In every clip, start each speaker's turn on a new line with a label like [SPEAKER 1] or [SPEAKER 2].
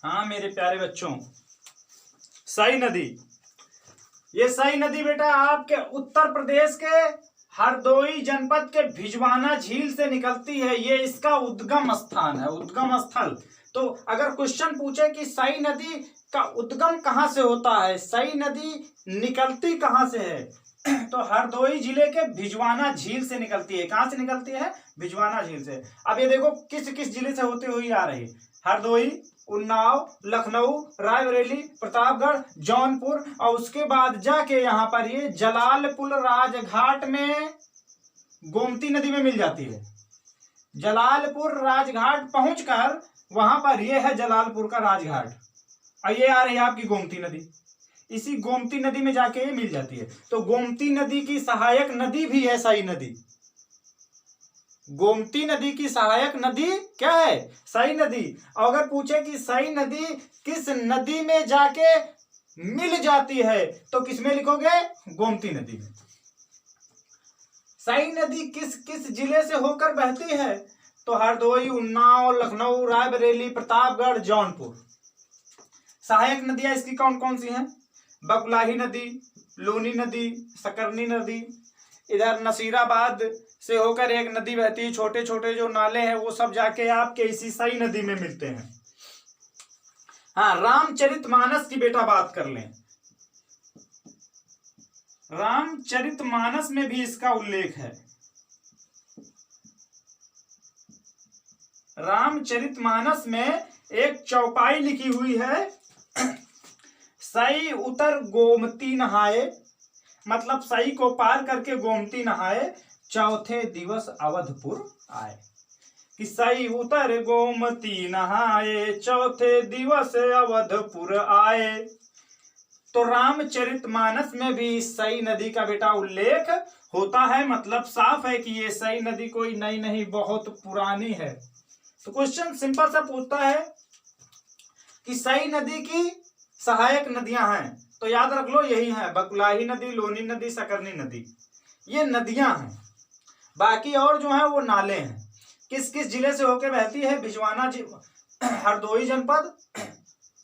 [SPEAKER 1] हाँ मेरे प्यारे बच्चों, सई नदी, ये सई नदी बेटा आपके उत्तर प्रदेश के हरदोई जनपद के भिजवाना झील से निकलती है। ये इसका उद्गम स्थान है, उद्गम स्थल। तो अगर क्वेश्चन पूछे कि सई नदी का उद्गम कहाँ से होता है, सई नदी निकलती कहाँ से है, तो हरदोई जिले के भिजवाना झील से निकलती है। कहाँ से निकलती है? भिजवाना झील से। अब ये देखो किस किस जिले से होते हुए आ रही है, हरदोई, उन्नाव, लखनऊ, रायबरेली, प्रतापगढ़, जौनपुर, और उसके बाद जाके यहाँ पर ये जलालपुर राजघाट में गोमती नदी में मिल जाती है। जलालपुर राजघाट पहुंचकर वहां पर ये है जलालपुर का राजघाट, और ये आ रही है आपकी गोमती नदी। इसी गोमती नदी में जाके ये मिल जाती है। तो गोमती नदी की सहायक नदी भी है सई नदी। गोमती नदी की सहायक नदी क्या है? सई नदी। और अगर पूछे कि सई नदी किस नदी में जाके मिल जाती है, तो किसमें लिखोगे? गोमती नदी में। सई नदी किस किस जिले से होकर बहती है? तो हरदोई, उन्नाव, लखनऊ, रायबरेली, प्रतापगढ़, जौनपुर। सहायक नदियां इसकी कौन कौन सी हैं? बकुलाही नदी, लूनी नदी, सकरनी नदी। इधर नसीराबाद से होकर एक नदी बहती है, छोटे छोटे जो नाले हैं वो सब जाके आपके इसी सई नदी में मिलते हैं। हाँ, रामचरितमानस की बेटा बात कर लें, रामचरितमानस में भी इसका उल्लेख है। रामचरितमानस में एक चौपाई लिखी हुई है, सई उतर गोमती नहाए, मतलब सई को पार करके गोमती नहाए, चौथे दिवस अवधपुर आए। कि सई उतर गोमती नहाए, चौथे दिवस अवधपुर आए। तो रामचरितमानस में भी सई नदी का बेटा उल्लेख होता है। मतलब साफ है कि ये सई नदी कोई नई नहीं, बहुत पुरानी है। तो क्वेश्चन सिंपल सा पूछता है कि सई नदी की सहायक नदियां हैं, तो याद रख लो यही है, बकुलाही नदी, लोनी नदी, सकरनी नदी, ये नदियां हैं। बाकी और जो है वो नाले हैं। किस किस जिले से होकर बहती है? भिजवाना, हरदोई जनपद,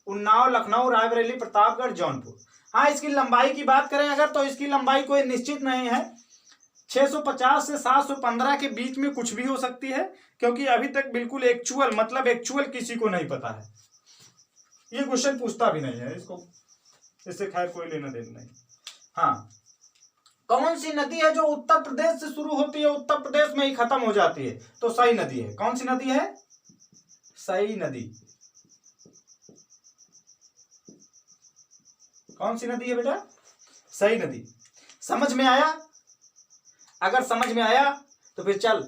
[SPEAKER 1] उन्नाव, लखनऊ, रायबरेली, प्रतापगढ़, जौनपुर। हाँ, इसकी लंबाई की बात करें अगर, तो इसकी लंबाई कोई निश्चित नहीं है, 650 से 715 के बीच में कुछ भी हो सकती है, क्योंकि अभी तक बिल्कुल एक्चुअल, मतलब एक्चुअल किसी को नहीं पता है। ये क्वेश्चन पूछता भी नहीं है, इससे खैर कोई लेना देना नहीं। हाँ, कौन सी नदी है जो उत्तर प्रदेश से शुरू होती है, उत्तर प्रदेश में ही खत्म हो जाती है? तो सई नदी है। कौन सी नदी है? सई नदी। कौन सी नदी है बेटा? सई नदी। समझ में आया? अगर समझ में आया तो फिर चल